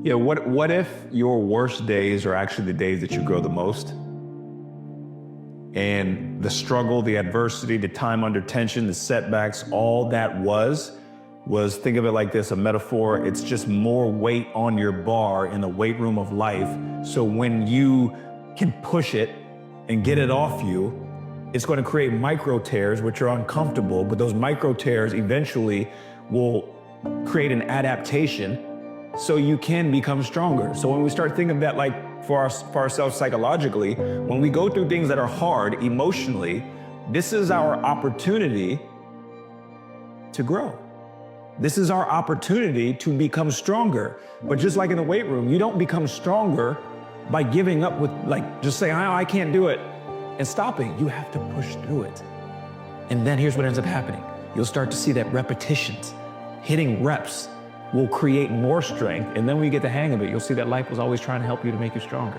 Yeah, what if your worst days are actually the days that you grow the most? And the struggle, the adversity, the time under tension, the setbacks, all that was, think of it like this, a metaphor. It's just more weight on your bar in the weight room of life. So when you can push it and get it off you, it's going to create micro tears, which are uncomfortable, but those micro tears eventually will create an adaptation so you can become stronger. So when we start thinking of that like for ourselves psychologically, when we go through things that are hard emotionally, this is our opportunity to grow. This is our opportunity to become stronger. But just like in the weight room, you don't become stronger by giving up with just saying, I can't do it, and stopping. You have to push through it. And then here's what ends up happening. You'll start to see that repetitions, hitting reps, will create more strength. And then when you get the hang of it, you'll see that life was always trying to help you to make you stronger.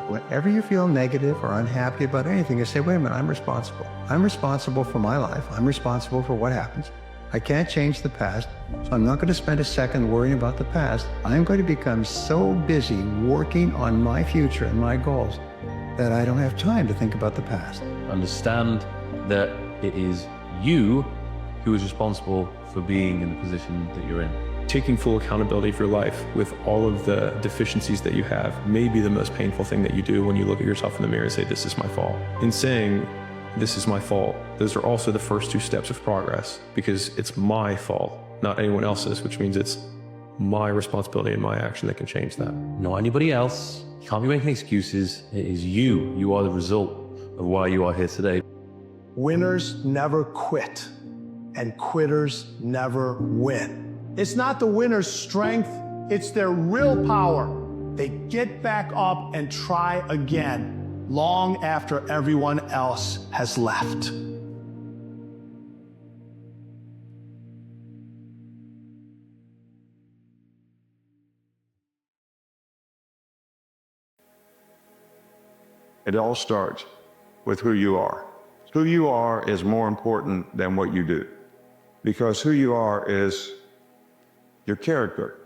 Whenever you feel negative or unhappy about anything, you say, wait a minute, I'm responsible. I'm responsible for my life. I'm responsible for what happens. I can't change the past, so I'm not going to spend a second worrying about the past. I'm going to become so busy working on my future and my goals that I don't have time to think about the past. Understand that it is you who is responsible for being in the position that you're in. Taking full accountability for your life with all of the deficiencies that you have may be the most painful thing that you do when you look at yourself in the mirror and say, this is my fault. In saying, this is my fault, those are also the first two steps of progress, because it's my fault, not anyone else's, which means it's my responsibility and my action that can change that. Not anybody else. You can't be making excuses. It is you. You are the result of why you are here today. Winners never quit, and quitters never win. It's not the winner's strength, it's their willpower. They get back up and try again, long after everyone else has left. It all starts with who you are. Who you are is more important than what you do, because who you are is your character.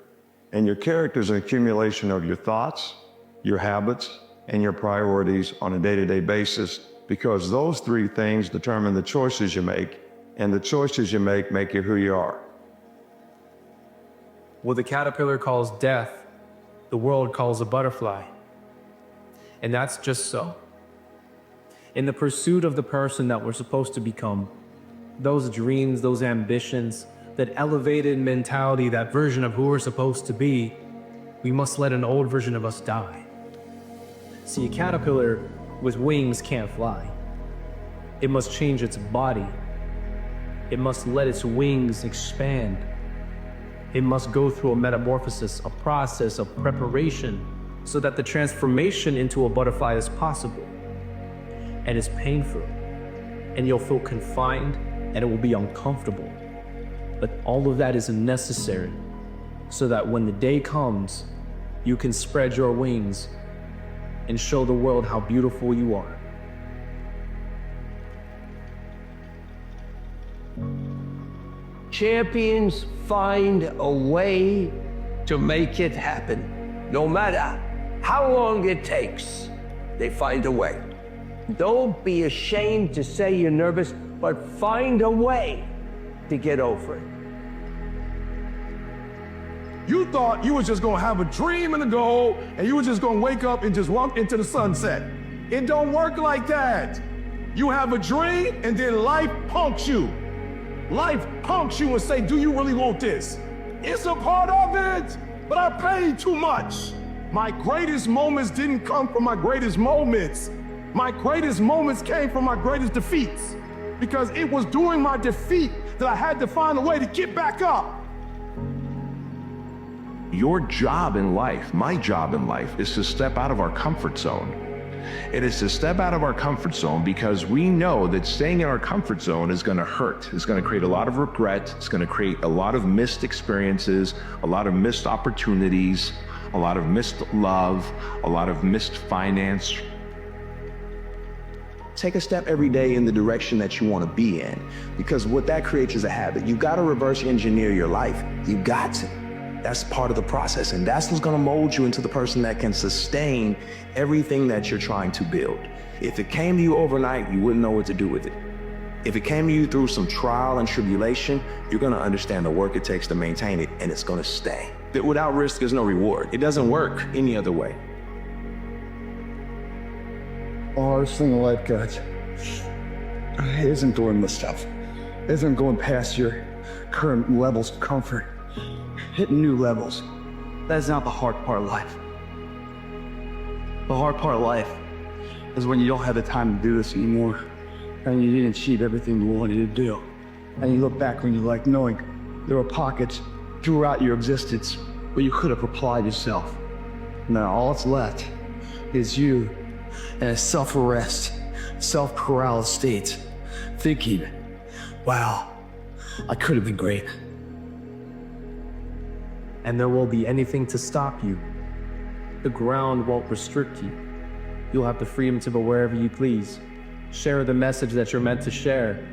And your character is an accumulation of your thoughts, your habits, and your priorities on a day-to-day basis, because those three things determine the choices you make, and the choices you make you who you are. What the caterpillar calls death, the world calls a butterfly. And that's just so. In the pursuit of the person that we're supposed to become, those dreams, those ambitions, that elevated mentality, that version of who we're supposed to be, we must let an old version of us die. See, a caterpillar with wings can't fly. It must change its body. It must let its wings expand. It must go through a metamorphosis, a process of preparation, so that the transformation into a butterfly is possible. And it's painful, and you'll feel confined, and it will be uncomfortable. But all of that is necessary so that when the day comes, you can spread your wings and show the world how beautiful you are. Champions find a way to make it happen. No matter how long it takes, they find a way. Don't be ashamed to say you're nervous, but find a way to get over it. You thought you was just gonna have a dream and a goal, and you were just gonna wake up and just walk into the sunset. It don't work like that. You have a dream, and then life punks you. Life punks you and say, do you really want this? It's a part of it, but I paid too much. My greatest moments didn't come from my greatest moments. My greatest moments came from my greatest defeats, because it was during my defeat that I had to find a way to get back up. Your job in life, my job in life, is to step out of our comfort zone. It is to step out of our comfort zone because we know that staying in our comfort zone is going to hurt. It's going to create a lot of regret. It's going to create a lot of missed experiences, a lot of missed opportunities, a lot of missed love, a lot of missed finance. Take a step every day in the direction that you want to be in, because what that creates is a habit. You've got to reverse engineer your life. You've got to. That's part of the process. And that's what's gonna mold you into the person that can sustain everything that you're trying to build. If it came to you overnight, you wouldn't know what to do with it. If it came to you through some trial and tribulation, you're gonna understand the work it takes to maintain it, and it's gonna stay. But without risk, there's no reward. It doesn't work any other way. The hardest thing in life, guys, isn't doing this stuff. Isn't going past your current levels of comfort. Hitting new levels. That's not the hard part of life. The hard part of life is when you don't have the time to do this anymore, and you didn't achieve everything you wanted to do. And you look back when you're like, knowing there were pockets throughout your existence where you could have applied yourself. Now all that's left is you in a self-arrest, self-paralysis state, thinking, wow, I could have been great. And there won't be anything to stop you. The ground won't restrict you. You'll have the freedom to go wherever you please. Share the message that you're meant to share.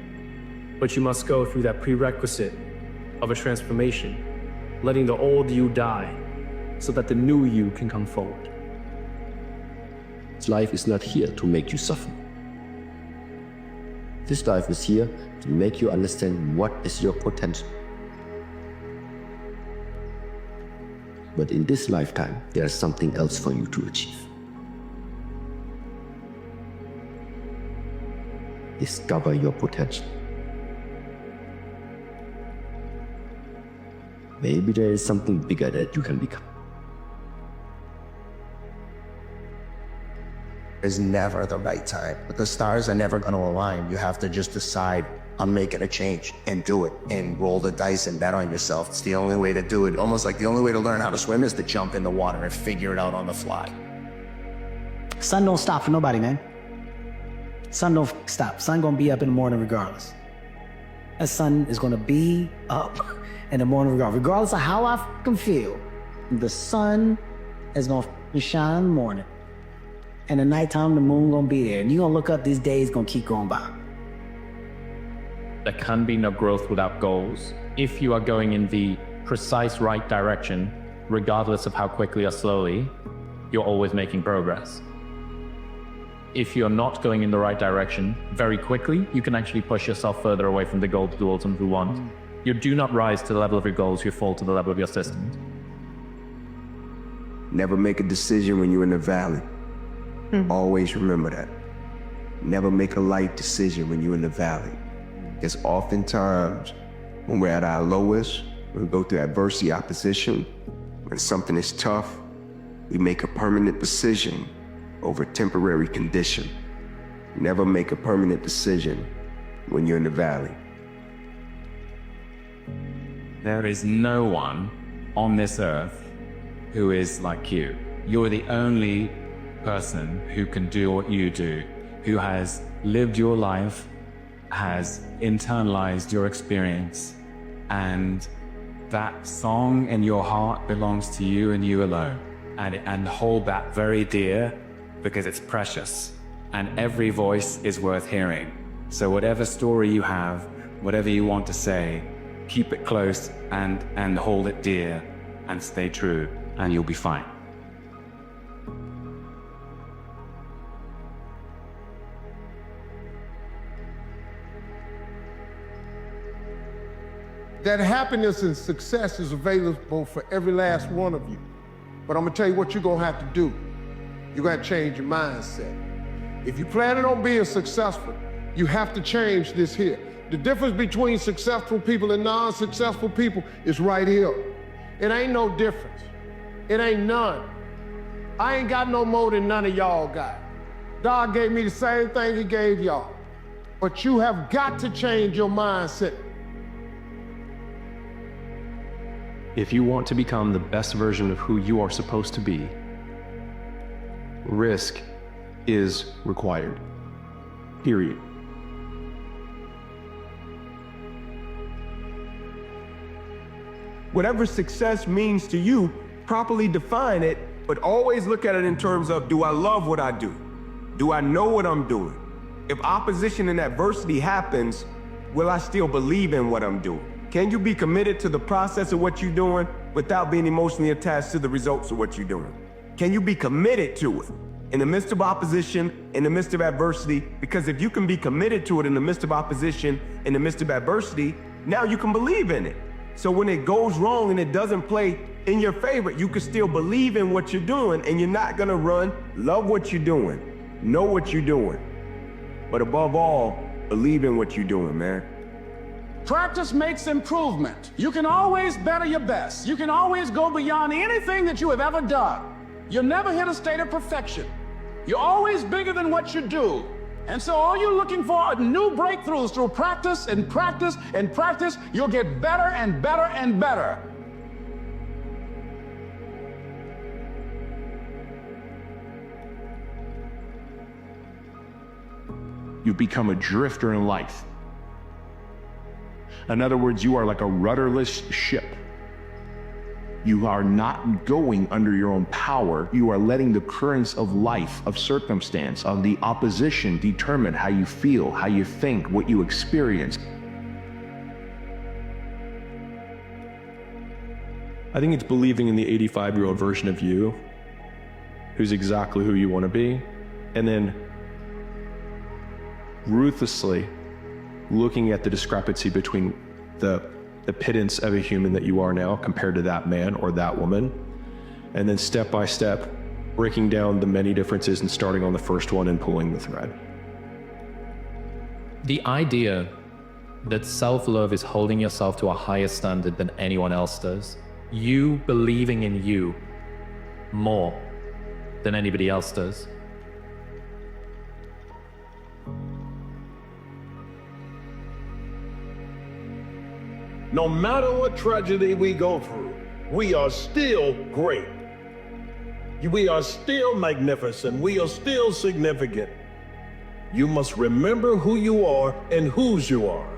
But you must go through that prerequisite of a transformation, letting the old you die so that the new you can come forward. Life is not here to make you suffer. This life is here to make you understand what is your potential. But in this lifetime, there is something else for you to achieve. Discover your potential. Maybe there is something bigger that you can become. Is never the right time. But the stars are never going to align. You have to just decide, I'm making a change, and do it, and roll the dice and bet on yourself. It's the only way to do it. Almost like the only way to learn how to swim is to jump in the water and figure it out on the fly. Sun don't stop for nobody, man. Sun don't stop. Sun gonna be up in the morning regardless. That sun is gonna be up in the morning regardless of how I fucking feel. The sun is gonna shine in the morning. And at nighttime, the moon gonna be there. And you gonna look up, these days gonna keep going by. There can be no growth without goals. If you are going in the precise right direction, regardless of how quickly or slowly, you're always making progress. If you're not going in the right direction very quickly, you can actually push yourself further away from the goal you ultimately want. You do not rise to the level of your goals, you fall to the level of your systems. Never make a decision when you're in the valley. Always remember that. Never make a light decision when you're in the valley. Because oftentimes, when we're at our lowest, when we go through adversity, opposition, when something is tough, we make a permanent decision over temporary condition. Never make a permanent decision when you're in the valley. There is no one on this earth who is like you. You're the only person who can do what you do, who has lived your life, has internalized your experience, and that song in your heart belongs to you and you alone. And hold that very dear, because it's precious, and every voice is worth hearing. So whatever story you have, whatever you want to say, keep it close and hold it dear and stay true, and you'll be fine. That happiness and success is available for every last one of you. But I'm gonna tell you what you're gonna have to do. You're gonna change your mindset. If you're planning on being successful, you have to change this here. The difference between successful people and non-successful people is right here. It ain't no difference. It ain't none. I ain't got no more than none of y'all got. God gave me the same thing he gave y'all. But you have got to change your mindset. If you want to become the best version of who you are supposed to be, risk is required. Period. Whatever success means to you, properly define it, but always look at it in terms of, do I love what I do? Do I know what I'm doing? If opposition and adversity happens, will I still believe in what I'm doing? Can you be committed to the process of what you're doing without being emotionally attached to the results of what you're doing? Can you be committed to it in the midst of opposition, in the midst of adversity? Because if you can be committed to it in the midst of opposition, in the midst of adversity, now you can believe in it. So when it goes wrong and it doesn't play in your favor, you can still believe in what you're doing and you're not gonna run. Love what you're doing, know what you're doing. But above all, believe in what you're doing, man. Practice makes improvement. You can always better your best. You can always go beyond anything that you have ever done. You'll never hit a state of perfection. You're always bigger than what you do. And so all you're looking for are new breakthroughs through practice and practice and practice. You'll get better and better and better. You become a drifter in life. In other words, you are like a rudderless ship. You are not going under your own power. You are letting the currents of life, of circumstance, of the opposition determine how you feel, how you think, what you experience. I think it's believing in the 85-year-old version of you, who's exactly who you want to be, and then ruthlessly looking at the discrepancy between the pittance of a human that you are now compared to that man or that woman, and then step by step breaking down the many differences and starting on the first one and pulling the thread. The idea that self-love is holding yourself to a higher standard than anyone else does, you believing in you more than anybody else does. No matter what tragedy we go through, we are still great. We are still magnificent. We are still significant. You must remember who you are and whose you are.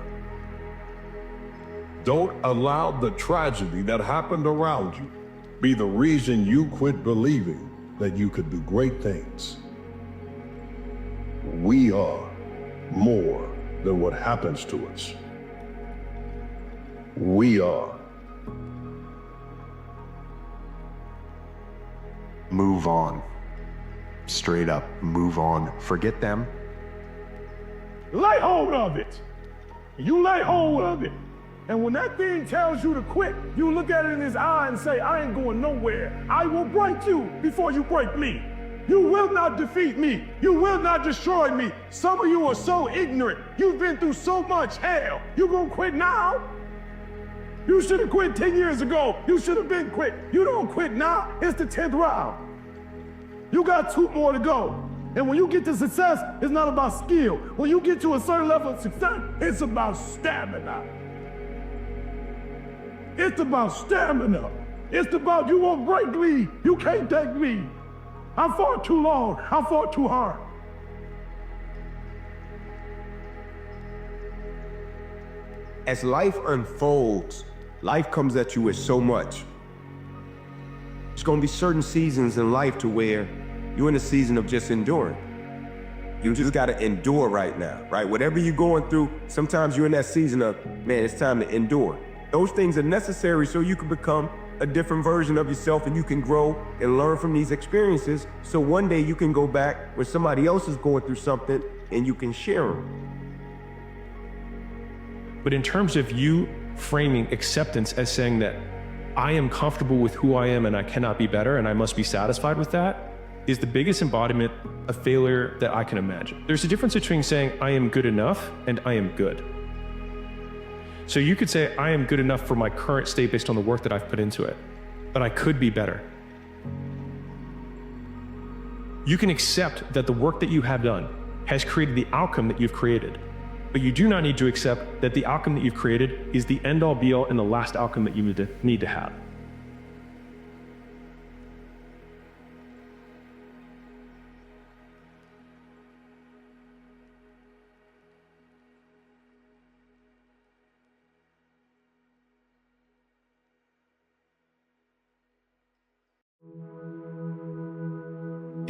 Don't allow the tragedy that happened around you be the reason you quit believing that you could do great things. We are more than what happens to us. We are. Move on. Straight up, move on. Forget them. Lay hold of it. You lay hold of it. And when that thing tells you to quit, you look at it in his eye and say, I ain't going nowhere. I will break you before you break me. You will not defeat me. You will not destroy me. Some of you are so ignorant. You've been through so much hell. You gonna quit now? You should have quit 10 years ago. You should have been quit. You don't quit now. It's the 10th round. You got 2 more to go. And when you get to success, it's not about skill. When you get to a certain level of success, it's about stamina. It's about stamina. It's about you won't break me. You can't take me. I fought too long. I fought too hard. As life unfolds, life comes at you with so much. There's gonna be certain seasons in life to where you're in a season of just enduring. You just gotta endure right now, right? Whatever you're going through, sometimes you're in that season of, man, it's time to endure. Those things are necessary so you can become a different version of yourself and you can grow and learn from these experiences. So one day you can go back when somebody else is going through something and you can share them. But in terms of you framing acceptance as saying that I am comfortable with who I am and I cannot be better and I must be satisfied with that, is the biggest embodiment of failure that I can imagine. There's a difference between saying I am good enough and I am good. So you could say I am good enough for my current state based on the work that I've put into it, but I could be better. You can accept that the work that you have done has created the outcome that you've created, but you do not need to accept that the outcome that you've created is the end-all be-all and the last outcome that you need to have.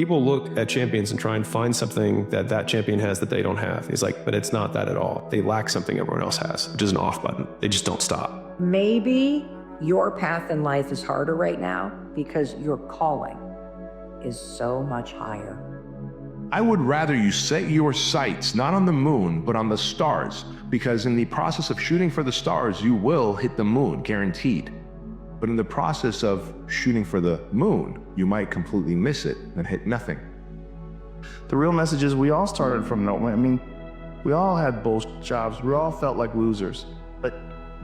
People look at champions and try and find something that that champion has that they don't have. He's like, but it's not that at all. They lack something everyone else has, which is an off button. They just don't stop. Maybe your path in life is harder right now because your calling is so much higher. I would rather you set your sights not on the moon, but on the stars, because in the process of shooting for the stars, you will hit the moon, guaranteed. But in the process of shooting for the moon, you might completely miss it and hit nothing. The real message is we all started from nowhere. I mean, we all had bullshit jobs. We all felt like losers. But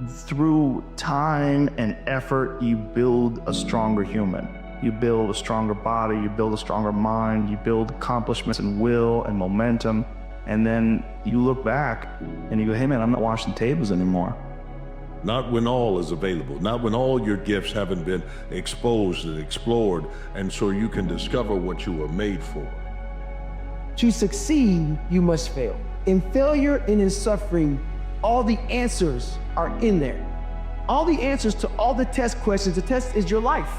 through time and effort, you build a stronger human. You build a stronger body, you build a stronger mind, you build accomplishments and will and momentum. And then you look back and you go, hey man, I'm not washing tables anymore. Not when all is available, not when all your gifts haven't been exposed and explored, and so you can discover what you were made for. To succeed, you must fail. In failure and in suffering, all the answers are in there. All the answers to all the test questions. The test is your life.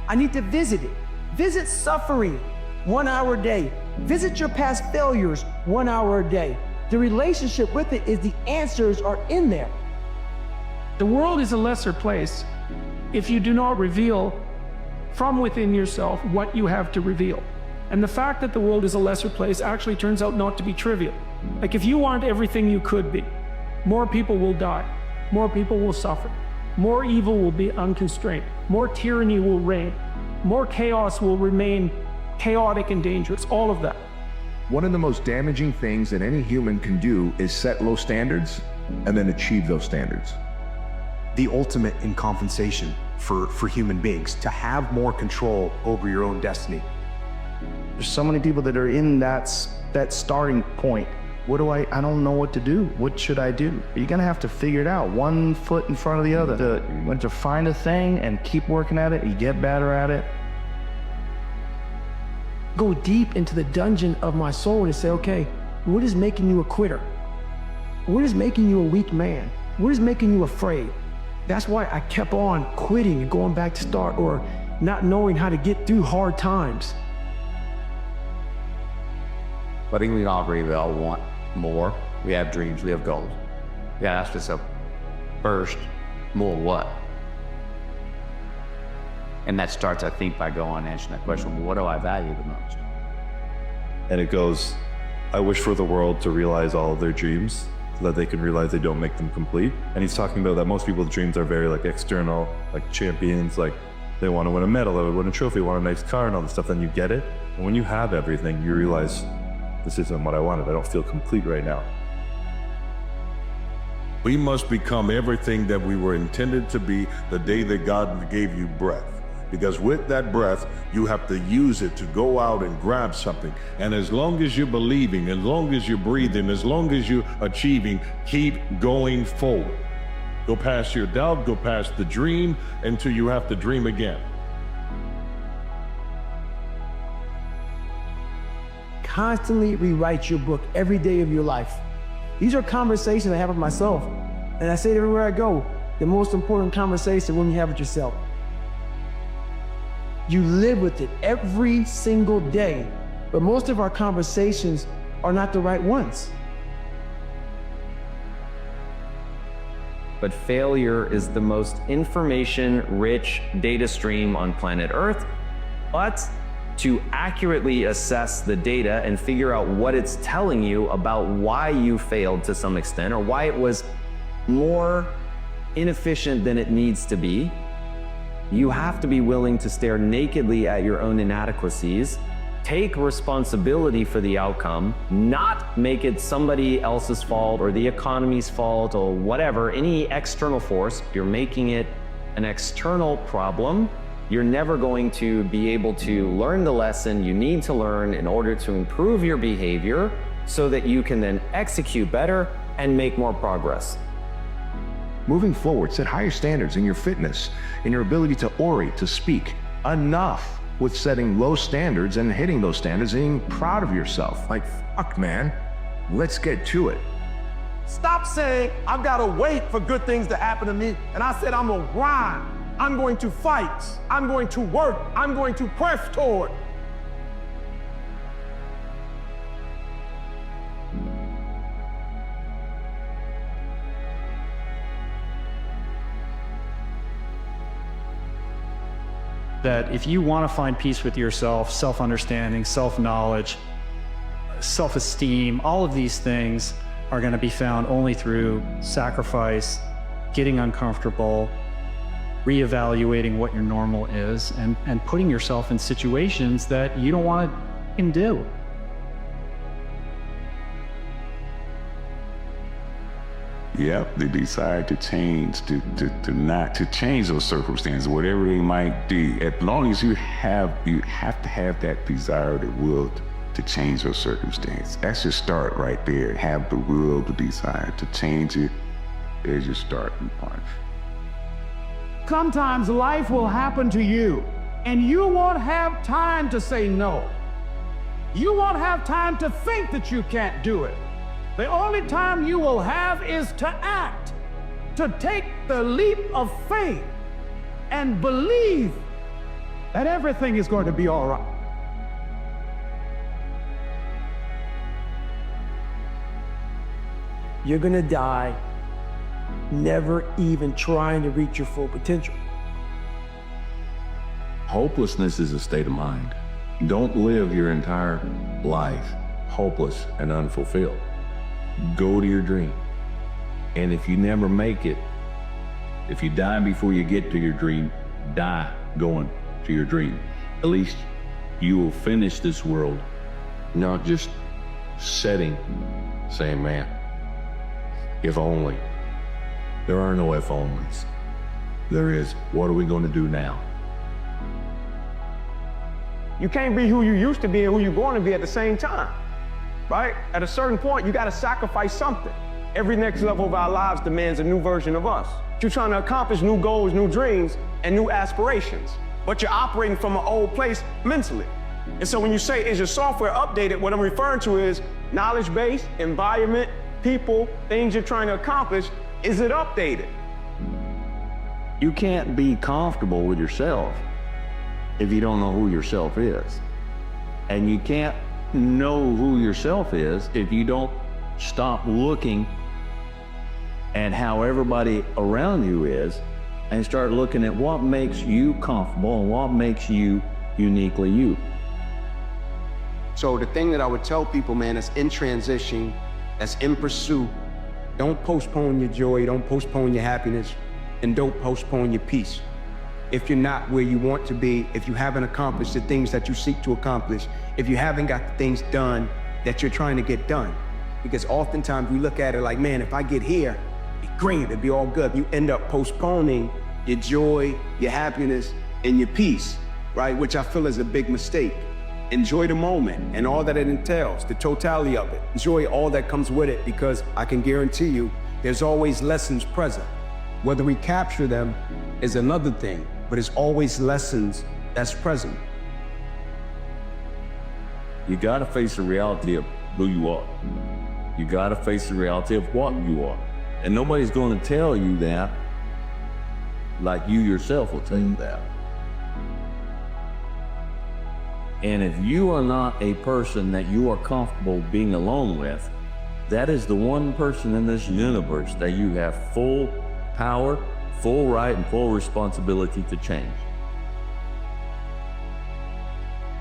I need to visit it. Visit suffering 1 hour a day. Visit your past failures 1 hour a day. The relationship with it is the answers are in there. The world is a lesser place if you do not reveal from within yourself what you have to reveal. And the fact that the world is a lesser place actually turns out not to be trivial. Like if you aren't everything you could be, more people will die, more people will suffer, more evil will be unconstrained, more tyranny will reign, more chaos will remain chaotic and dangerous, all of that. One of the most damaging things that any human can do is set low standards and then achieve those standards. The ultimate in compensation for human beings, to have more control over your own destiny. There's so many people that are in that starting point. I don't know what to do. What should I do? You're gonna have to figure it out, one foot in front of the other. To find a thing and keep working at it, you get better at it. Go deep into the dungeon of my soul and say, okay, what is making you a quitter? What is making you a weak man? What is making you afraid? That's why I kept on quitting and going back to start, or not knowing how to get through hard times. I think we can all agree we all want more. We have dreams, we have goals. We gotta ask ourselves, first, more what? And that starts, I think, by going and answering that question, what do I value the most? And it goes, I wish for the world to realize all of their dreams so that they can realize they don't make them complete. And he's talking about that most people's dreams are very like external, like champions, like they want to win a medal, they win a trophy, want a nice car and all this stuff, then you get it. And when you have everything, you realize this isn't what I wanted. I don't feel complete right now. We must become everything that we were intended to be the day that God gave you breath. Because with that breath, you have to use it to go out and grab something. And as long as you're believing, as long as you're breathing, as long as you're achieving, keep going forward. Go past your doubt, go past the dream until you have to dream again. Constantly rewrite your book every day of your life. These are conversations I have with myself. And I say it everywhere I go, the most important conversation when you have with yourself. You live with it every single day, but most of our conversations are not the right ones. But failure is the most information-rich data stream on planet Earth. But to accurately assess the data and figure out what it's telling you about why you failed to some extent, or why it was more inefficient than it needs to be, you have to be willing to stare nakedly at your own inadequacies, take responsibility for the outcome, not make it somebody else's fault or the economy's fault or whatever, any external force. You're making it an external problem. You're never going to be able to learn the lesson you need to learn in order to improve your behavior so that you can then execute better and make more progress. Moving forward, set higher standards in your fitness, in your ability to orate, to speak. Enough with setting low standards and hitting those standards and being proud of yourself. Like, fuck, man, let's get to it. Stop saying, I've got to wait for good things to happen to me. And I said, I'm going to grind. I'm going to fight. I'm going to work. I'm going to press toward. that if you want to find peace with yourself, self-understanding, self-knowledge, self-esteem, all of these things are going to be found only through sacrifice, getting uncomfortable, reevaluating what your normal is, and putting yourself in situations that you don't want to do. Yep, the desire to change, to change those circumstances, whatever they might be. As long as you have to have that desire, the will to change those circumstances. That's your start right there. Have the will, the desire to change it is your starting point. Sometimes life will happen to you, and you won't have time to say no. You won't have time to think that you can't do it. The only time you will have is to act, to take the leap of faith and believe that everything is going to be all right. You're gonna die never even trying to reach your full potential. Hopelessness is a state of mind. Don't live your entire life hopeless and unfulfilled. Go to your dream. And if you never make it, if you die before you get to your dream, die going to your dream. At least you will finish this world, not just sitting saying, man, if only. There are no if onlys. There is, what are we going to do now? You can't be who you used to be and who you're going to be at the same time, right? At a certain point, you got to sacrifice something. Every next level of our lives demands a new version of us. You're trying to accomplish new goals, new dreams, and new aspirations, but you're operating from an old place mentally. And so when you say, is your software updated, what I'm referring to is knowledge base, environment, people, things you're trying to accomplish. Is it updated? You can't be comfortable with yourself if you don't know who yourself is. And you can't know who yourself is if you don't stop looking at how everybody around you is and start looking at what makes you comfortable and what makes you uniquely you. So the thing that I would tell people, man, that's in transition, that's in pursuit, don't postpone your joy, don't postpone your happiness, and don't postpone your peace. If you're not where you want to be, if you haven't accomplished the things that you seek to accomplish, if you haven't got the things done that you're trying to get done. Because oftentimes we look at it like, man, if I get here, it'd be great, it'd be all good. You end up postponing your joy, your happiness, and your peace, right? Which I feel is a big mistake. Enjoy the moment and all that it entails, the totality of it. Enjoy all that comes with it, because I can guarantee you there's always lessons present. Whether we capture them is another thing, but it's always lessons that's present. You gotta face the reality of who you are. You gotta face the reality of what you are. And nobody's gonna tell you that like you yourself will tell you that. And if you are not a person that you are comfortable being alone with, that is the one person in this universe that you have full power, full right, and full responsibility to change.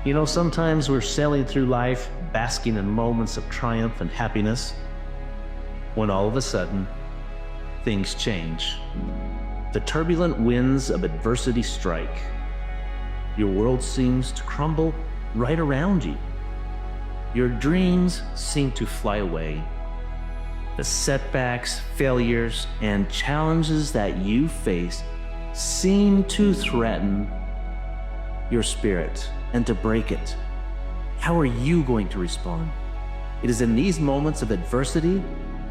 You know, sometimes we're sailing through life, basking in moments of triumph and happiness, when all of a sudden, things change. The turbulent winds of adversity strike. Your world seems to crumble right around you. Your dreams seem to fly away. The setbacks, failures, and challenges that you face seem to threaten your spirit and to break it. How are you going to respond? It is in these moments of adversity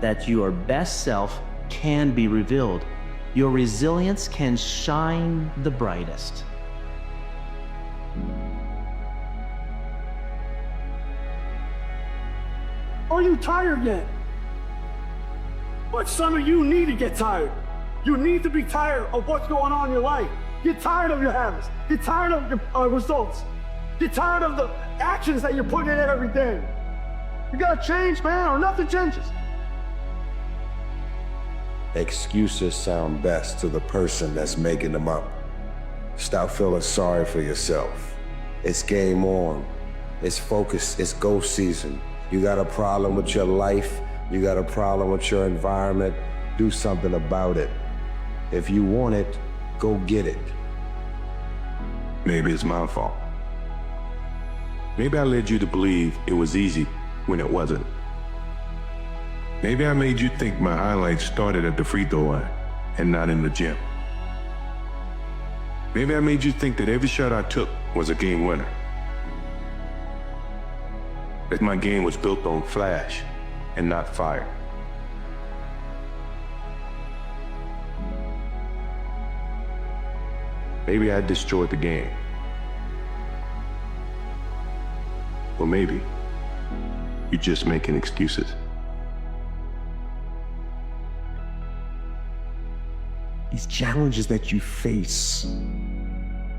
that your best self can be revealed. Your resilience can shine the brightest. Are you tired yet? But some of you need to get tired. You need to be tired of what's going on in your life. Get tired of your habits. Get tired of your results. Get tired of the actions that you're putting in every day. You gotta change, man, or nothing changes. Excuses sound best to the person that's making them up. Stop feeling sorry for yourself. It's game on. It's focus. It's go season. You got a problem with your life. You got a problem with your environment. Do something about it. If you want it, go get it. Maybe it's my fault. Maybe I led you to believe it was easy when it wasn't. Maybe I made you think my highlights started at the free throw line and not in the gym. Maybe I made you think that every shot I took was a game winner. That my game was built on flash and not fire. Maybe I destroyed the game. Or maybe you're just making excuses. These challenges that you face,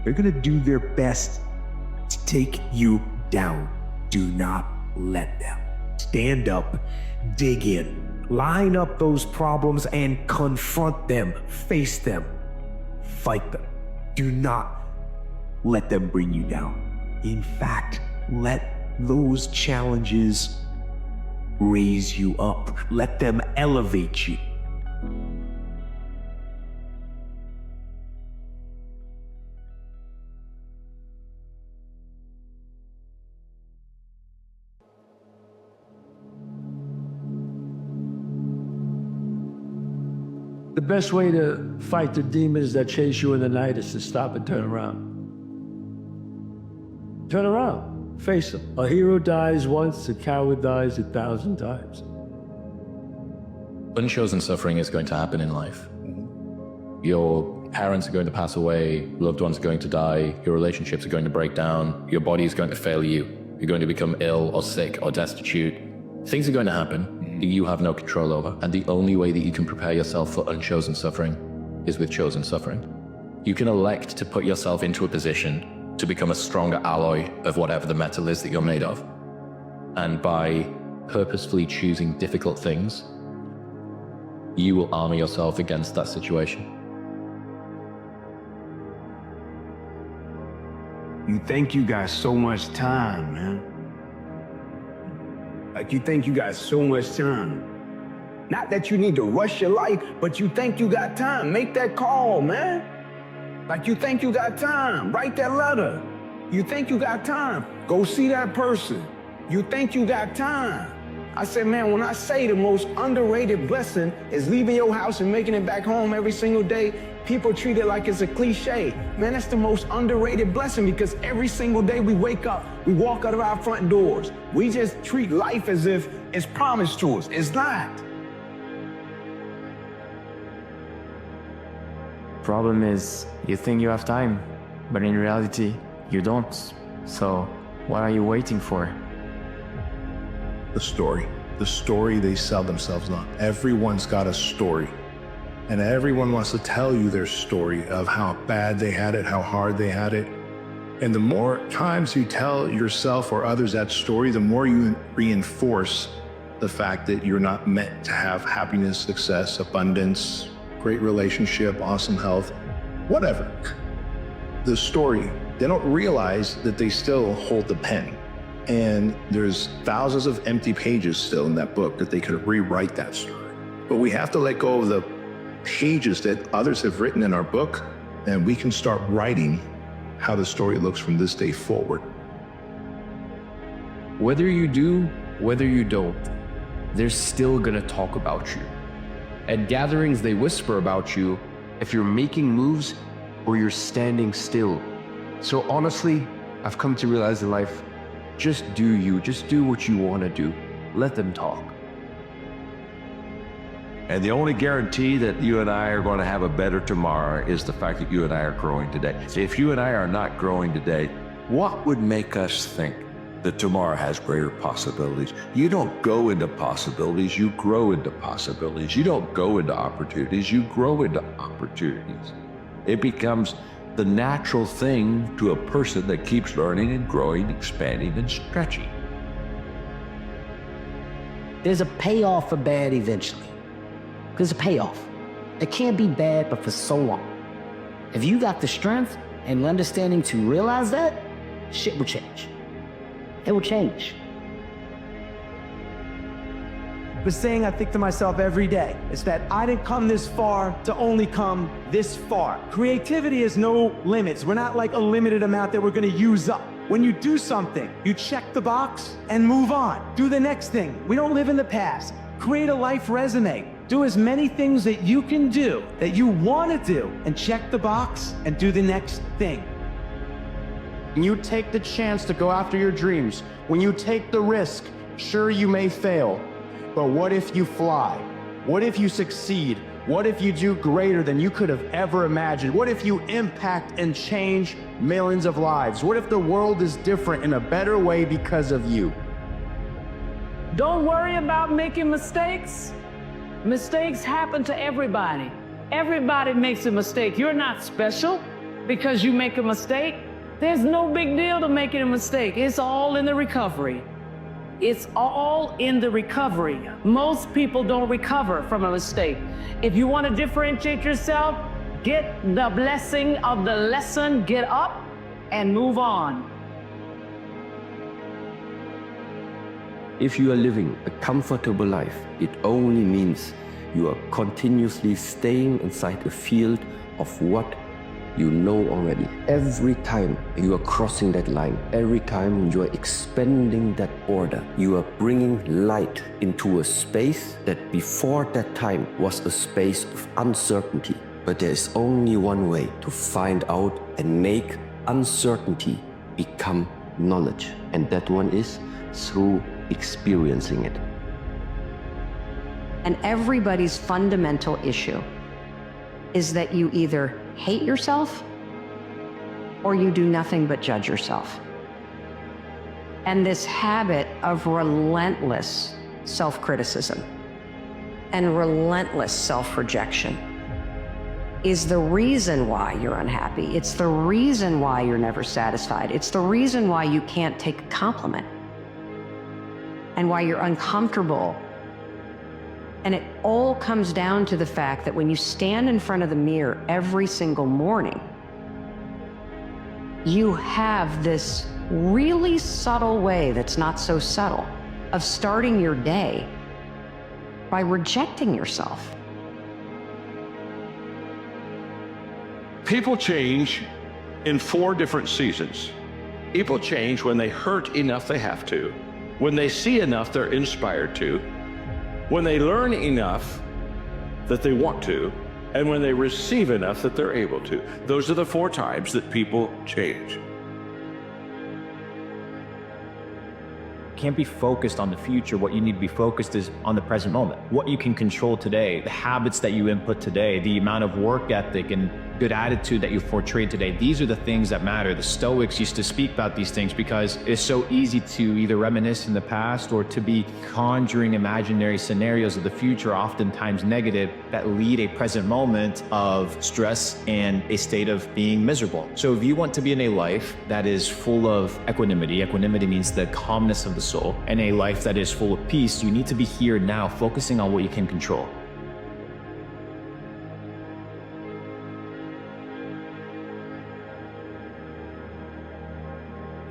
they're gonna do their best to take you down. Do not let them. Stand up, dig in, line up those problems and confront them, face them, fight them. Do not let them bring you down. In fact, let those challenges raise you up. Let them elevate you. The best way to fight the demons that chase you in the night is to stop and turn around. Turn around, face them. A hero dies once, a coward dies 1,000 times. Unchosen suffering is going to happen in life. Your parents are going to pass away, loved ones are going to die, your relationships are going to break down, your body is going to fail you, you're going to become ill or sick or destitute. Things are going to happen that you have no control over, and the only way that you can prepare yourself for unchosen suffering is with chosen suffering. You can elect to put yourself into a position to become a stronger alloy of whatever the metal is that you're made of. And by purposefully choosing difficult things, you will armor yourself against that situation. You think you got so much time, man. Like you think you got so much time. Not that you need to rush your life, but you think you got time. Make that call, man. Like you think you got time. Write that letter. You think you got time. Go see that person. You think you got time. I said, man, when I say the most underrated blessing is leaving your house and making it back home every single day, people treat it like it's a cliche. Man, that's the most underrated blessing because every single day we wake up, we walk out of our front doors. We just treat life as if it's promised to us. It's not. Problem is, you think you have time, but in reality, you don't. So, what are you waiting for? The story they sell themselves on. Everyone's got a story. And everyone wants to tell you their story of how bad they had it, how hard they had it. And the more times you tell yourself or others that story, the more you reinforce the fact that you're not meant to have happiness, success, abundance, great relationship, awesome health, whatever. The story, they don't realize that they still hold the pen. And there's thousands of empty pages still in that book that they could rewrite that story. But we have to let go of the pages that others have written in our book, and we can start writing how the story looks from this day forward. Whether you do, whether you don't, they're still gonna talk about you. At gatherings, they whisper about you if you're making moves or you're standing still. So honestly, I've come to realize in life, just do you, just do what you wanna do. Let them talk. And the only guarantee that you and I are going to have a better tomorrow is the fact that you and I are growing today. If you and I are not growing today, what would make us think that tomorrow has greater possibilities? You don't go into possibilities, you grow into possibilities. You don't go into opportunities, you grow into opportunities. It becomes the natural thing to a person that keeps learning and growing, expanding and stretching. There's a payoff for bad eventually. There's a payoff. It can't be bad, but for so long. If you got the strength, and understanding to realize that, shit will change. It will change. The saying I think to myself every day is that I didn't come this far to only come this far. Creativity has no limits. We're not like a limited amount that we're gonna use up. When you do something, you check the box and move on. Do the next thing. We don't live in the past. Create a life resume. Do as many things that you can do, that you wanna do, and check the box and do the next thing. When you take the chance to go after your dreams, when you take the risk, sure you may fail, but what if you fly? What if you succeed? What if you do greater than you could have ever imagined? What if you impact and change millions of lives? What if the world is different in a better way because of you? Don't worry about making mistakes. Mistakes happen to everybody. Everybody makes a mistake. You're not special because you make a mistake. There's no big deal to making a mistake. It's all in the recovery. It's all in the recovery. Most people don't recover from a mistake. If you want to differentiate yourself, get the blessing of the lesson, get up and move on. If you are living a comfortable life, it only means you are continuously staying inside a field of what you know already. Every time you are crossing that line, every time you are expanding that border, you are bringing light into a space that before that time was a space of uncertainty. But there is only one way to find out and make uncertainty become knowledge. And that one is through experiencing it. And everybody's fundamental issue is that you either hate yourself or you do nothing but judge yourself. And this habit of relentless self-criticism and relentless self-rejection is the reason why you're unhappy. It's the reason why you're never satisfied. It's the reason why you can't take a compliment and why you're uncomfortable. And it all comes down to the fact that when you stand in front of the mirror every single morning, you have this really subtle way that's not so subtle of starting your day by rejecting yourself. People change in 4 different seasons. People change when they hurt enough they have to, when they see enough they're inspired to, when they learn enough that they want to, and when they receive enough that they're able to. Those are the 4 times that people change. Can't be focused on the future. What you need to be focused is on the present moment. What you can control today, the habits that you input today, the amount of work ethic and good attitude that you portray today. These are the things that matter. The Stoics used to speak about these things because it's so easy to either reminisce in the past or to be conjuring imaginary scenarios of the future, oftentimes negative, that lead a present moment of stress and a state of being miserable. So if you want to be in a life that is full of equanimity, equanimity means the calmness of the soul, and a life that is full of peace, you need to be here now, focusing on what you can control.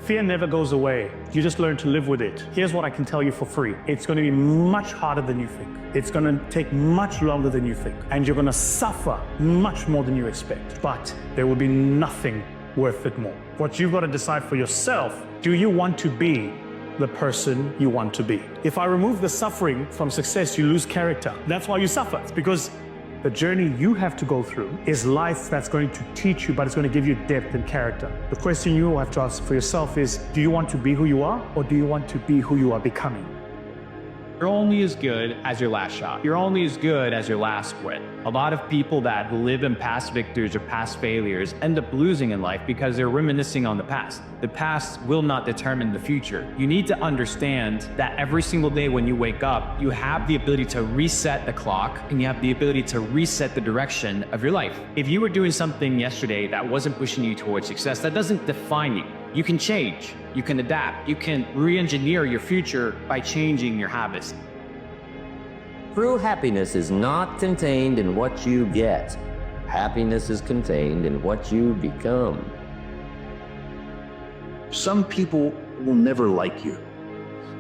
Fear never goes away. You just learn to live with it. Here's what I can tell you for free. It's going to be much harder than you think. It's going to take much longer than you think. And you're going to suffer much more than you expect. But there will be nothing worth it more. What you've got to decide for yourself, do you want to be the person you want to be? If I remove the suffering from success, you lose character. That's why you suffer. It's because the journey you have to go through is life that's going to teach you, but it's going to give you depth and character. The question you have to ask for yourself is, do you want to be who you are, or do you want to be who you are becoming? You're only as good as your last shot. You're only as good as your last win. A lot of people that live in past victories or past failures end up losing in life because they're reminiscing on the past. The past will not determine the future. You need to understand that every single day when you wake up, you have the ability to reset the clock and you have the ability to reset the direction of your life. If you were doing something yesterday that wasn't pushing you towards success, that doesn't define you. You can change, you can adapt, you can re-engineer your future by changing your habits. True happiness is not contained in what you get. Happiness is contained in what you become. Some people will never like you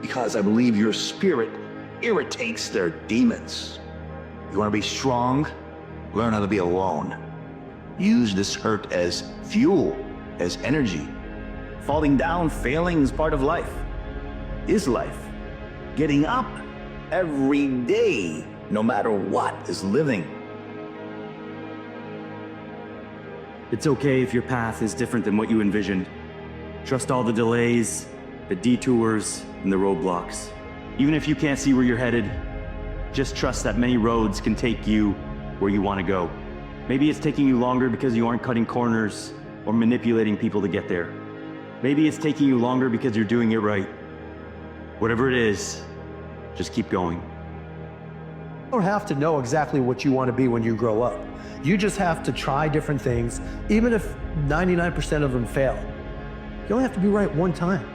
because I believe your spirit irritates their demons. You want to be strong? Learn how to be alone. Use this hurt as fuel, as energy. Falling down, failing is part of life. Is life. Getting up every day, no matter what, is living. It's okay if your path is different than what you envisioned. Trust all the delays, the detours, and the roadblocks. Even if you can't see where you're headed, just trust that many roads can take you where you want to go. Maybe it's taking you longer because you aren't cutting corners or manipulating people to get there. Maybe it's taking you longer because you're doing it right. Whatever it is, just keep going. You don't have to know exactly what you want to be when you grow up. You just have to try different things, even if 99% of them fail. You only have to be right one time.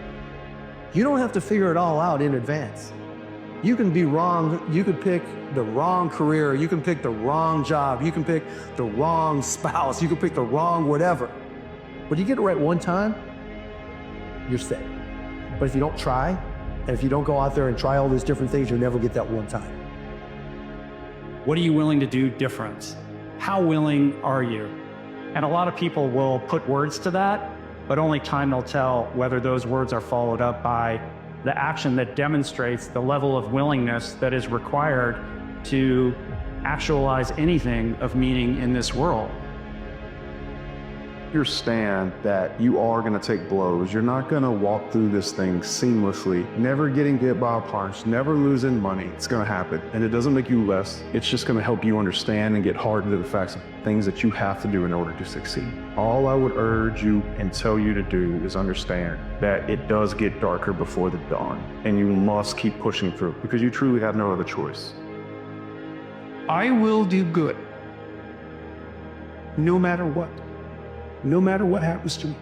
You don't have to figure it all out in advance. You can be wrong, you could pick the wrong career, you can pick the wrong job, you can pick the wrong spouse, you can pick the wrong whatever. But you get it right one time, you're set. But if you don't try, and if you don't go out there and try all these different things, you'll never get that one time. What are you willing to do different? How willing are you? And a lot of people will put words to that, but only time will tell whether those words are followed up by the action that demonstrates the level of willingness that is required to actualize anything of meaning in this world. Understand that you are going to take blows. You're not going to walk through this thing seamlessly, never getting hit by a punch, never losing money. It's going to happen. And it doesn't make you less. It's just going to help you understand and get hardened to the facts of things that you have to do in order to succeed. All I would urge you and tell you to do is understand that it does get darker before the dawn, and you must keep pushing through because you truly have no other choice. I will do good, no matter what. No matter what happens to me,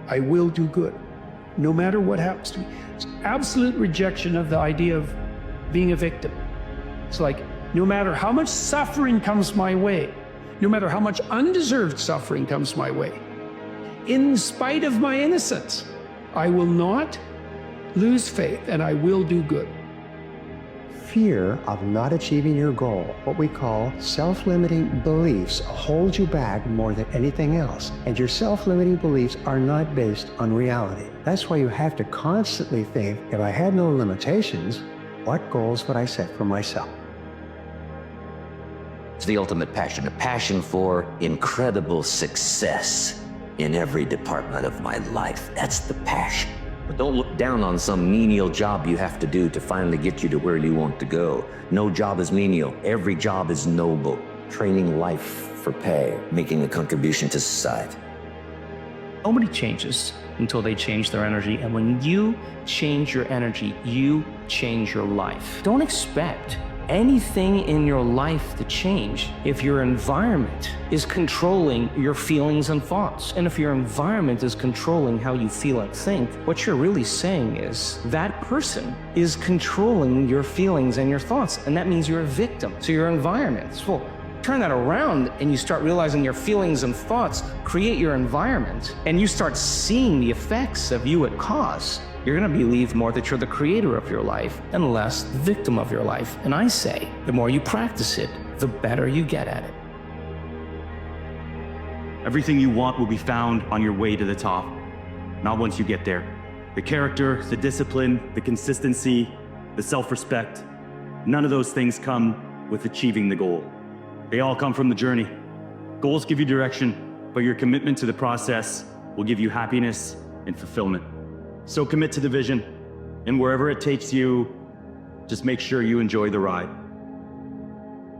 I will do good, no matter what happens to me. It's absolute rejection of the idea of being a victim. It's like, no matter how much suffering comes my way, no matter how much undeserved suffering comes my way, in spite of my innocence, I will not lose faith and I will do good. Fear of not achieving your goal, what we call self-limiting beliefs, hold you back more than anything else. And your self-limiting beliefs are not based on reality. That's why you have to constantly think, if I had no limitations, what goals would I set for myself? It's the ultimate passion, a passion for incredible success in every department of my life. That's the passion. But don't look down on some menial job you have to do to finally get you to where you want to go. No job is menial. Every job is noble. Training life for pay, making a contribution to society. Nobody changes until they change their energy. And when you change your energy, you change your life. Don't expect anything in your life to change if your environment is controlling your feelings and thoughts. And if your environment is controlling how you feel and think, what you're really saying is that person is controlling your feelings and your thoughts. And that means you're a victim to your environment. So turn that around and you start realizing your feelings and thoughts create your environment, and you start seeing the effects of you at cause. You're going to believe more that you're the creator of your life and less the victim of your life. And I say, the more you practice it, the better you get at it. Everything you want will be found on your way to the top, not once you get there. The character, the discipline, the consistency, the self-respect, none of those things come with achieving the goal. They all come from the journey. Goals give you direction, but your commitment to the process will give you happiness and fulfillment. So commit to the vision, and wherever it takes you, just make sure you enjoy the ride.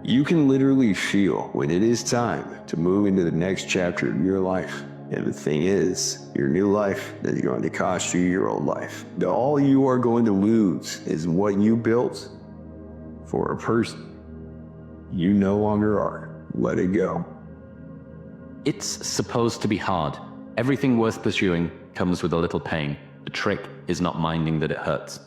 You can literally feel when it is time to move into the next chapter of your life. And the thing is, your new life is going to cost you your old life. All you are going to lose is what you built for a person you no longer are. Let it go. It's supposed to be hard. Everything worth pursuing comes with a little pain. The trick is not minding that it hurts.